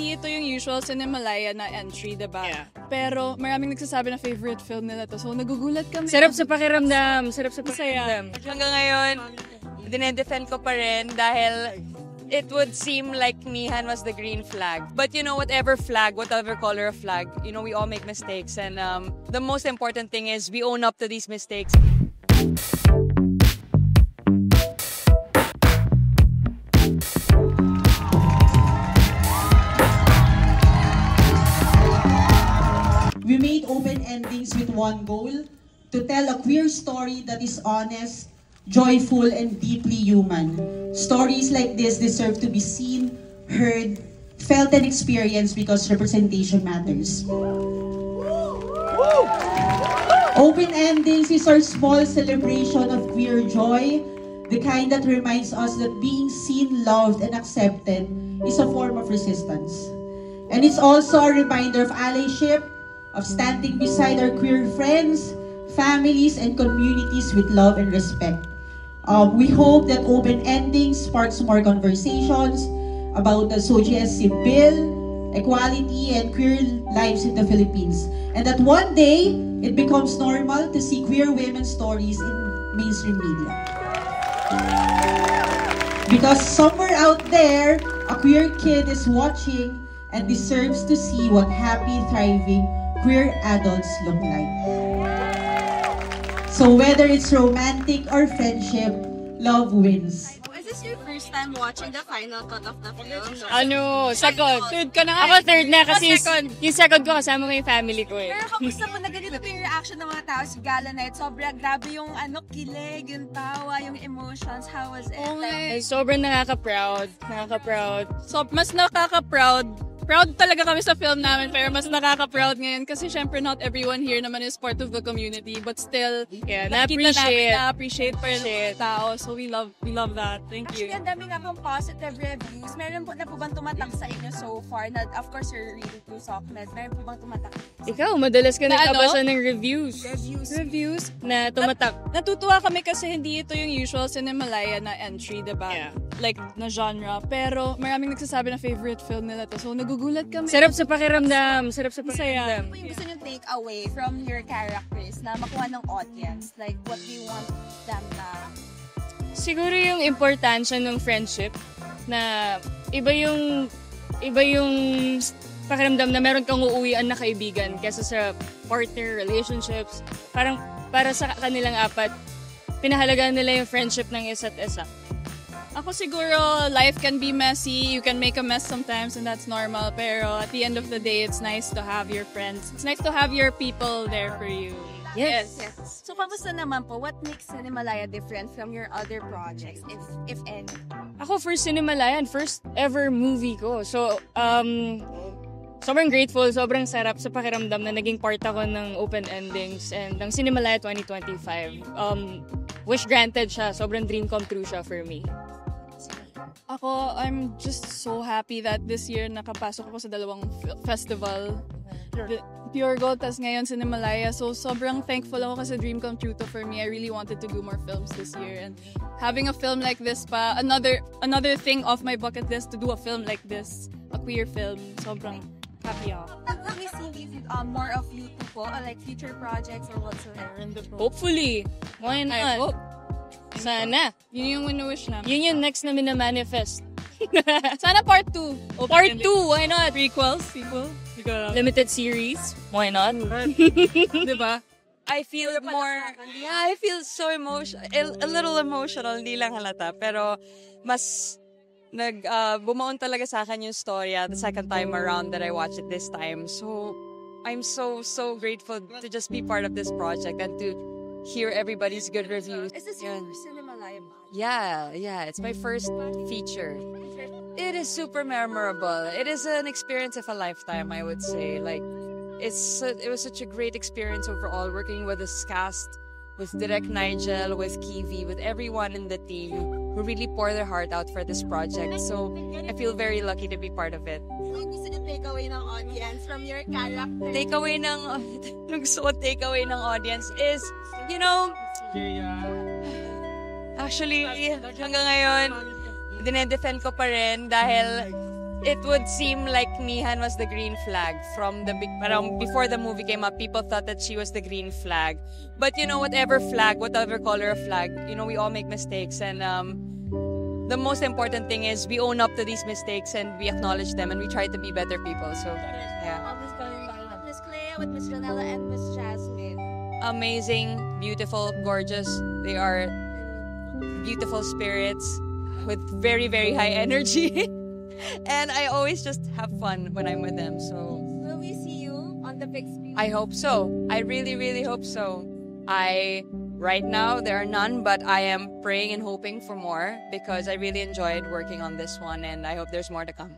hindi ito yung usual Cinemalaya na entry, diba? Yeah. Pero maraming nagsasabi na favorite film nila to. So nagugulat kami. Sarap sa pakiramdam. Sarap sa pakiramdam. Hanggang ngayon, dinedefend ko pa rin dahil it would seem like Mihan was the green flag. But you know, whatever flag, whatever color of flag, you know, we all make mistakes. And the most important thing is we own up to these mistakes. We made open endings with one goal, to tell a queer story that is honest, joyful, and deeply human. Stories like this deserve to be seen, heard, felt, and experienced because representation matters. Open endings is our small celebration of queer joy, the kind that reminds us that being seen, loved, and accepted is a form of resistance. And it's also a reminder of allyship, of standing beside our queer friends, families, and communities with love and respect. We hope that open endings sparks more conversations about the SOGIEC bill, equality, and queer lives in the Philippines. And that one day, it becomes normal to see queer women's stories in mainstream media. Because somewhere out there, a queer kid is watching and deserves to see what happy, thriving queer adults look like. So whether it's romantic or friendship, love wins. Is this your first time watching the final cut of the film? Second. Third ka na nga. Ako third na kasi Second. yung second ko kasama ko yung family ko eh. Pero kamusta po na ganito po yung reaction ng mga tao sa Gala Night? Sobrang grabe yung kilig, yung tawa, yung emotions. How was it? Ay, sobrang nakaka-proud. So, mas nakaka-proud. Proud talaga kami sa film namin, pero mas nakaka-proud ngayon kasi syempre not everyone here naman is part of the community, but still, na-appreciate pa rin ng tao. So we love that. Thank you. Actually, ang dami nga pong positive reviews. Meron po na po bang tumatak sa inyo so far? Na, of course, you're reading through Sockmed. Meron po bang tumatak? Ikaw, madalas ka Na nagpapasa ng reviews. Reviews? Na tumatak. Natutuwa kami kasi hindi ito yung usual Cinemalaya na entry, diba? Yeah. Like, na genre. Pero maraming nagsasabi na favorite film nila to. So nagugulat kami. Sarap sa pakiramdam. Sarap sa pakiramdam. Ano po yung gusto nyo take away from your characters na makuha ng audience? Like, what do you want them na... Siguro yung importansya ng friendship na iba yung pakiramdam na meron kang uuwian na kaibigan kaysa sa partner, relationships. Parang para sa kanilang apat, pinahalagaan nila yung friendship ng isa't isa. Ako siguro, life can be messy. You can make a mess sometimes and that's normal. Pero at the end of the day, it's nice to have your friends. It's nice to have your people there for you. Yes. So, kamusta naman po? What makes Cinemalaya different from your other projects, if any? Ako, first Cinemalayan, first ever movie ko. So, sobrang grateful, sobrang sarap sa pakiramdam na naging part ako ng open endings and ng Cinemalaya 2025. Wish granted siya. Sobrang dream come true siya for me. Ako, I'm just so happy that this year nakapasok ako sa dalawang festival. Pure Gold, tas ngayon Cinemalaya. So, sobrang thankful ako kasi dream come true to for me. I really wanted to do more films this year. And having a film like this pa, another thing off my bucket list to do a film like this. A queer film. Sobrang happy ako. Will we see more of you two po? Or like future projects or whatsoever? Hopefully. Why not? I hope. Sana. Yun yung wini-wish namin. Yun yung next na minamanifest. Sana part 2. Part 2, why not? Prequel, sequel. Limited series, why not? Diba? I feel I feel so emotional, a little emotional, hindi lang halata, pero mas bumaon talaga sa akin yung storya the second time around that I watched it this time. So, I'm so grateful to just be part of this project and to hear everybody's good reviews. Is this your first Cinemalaya? Yeah, it's my first feature. It is super memorable. It is an experience of a lifetime, I would say. Like, it was such a great experience overall, working with this cast, with Direk Nigel, with Kiwi, with everyone in the team who really pour their heart out for this project. So, I feel very lucky to be part of it. Ano gusto niyo take away ng audience from your character? Takeaway ng audience is, you know, actually, hanggang ngayon, dinedefend ko pa rin dahil it would seem like Mihan was the green flag from the big. Before the movie came up, people thought that she was the green flag. But you know, whatever flag, whatever color of flag, you know, we all make mistakes, and the most important thing is we own up to these mistakes and we acknowledge them and we try to be better people. So yeah, Miss Clea with Miss Janella and Miss Jasmine. amazing, beautiful, gorgeous. They are beautiful spirits with very, very high energy. And I always just have fun when I'm with them. So Will we see you on the big screen? I hope so. I really, really hope so. Right now, there are none, but I am praying and hoping for more because I really enjoyed working on this one and I hope there's more to come.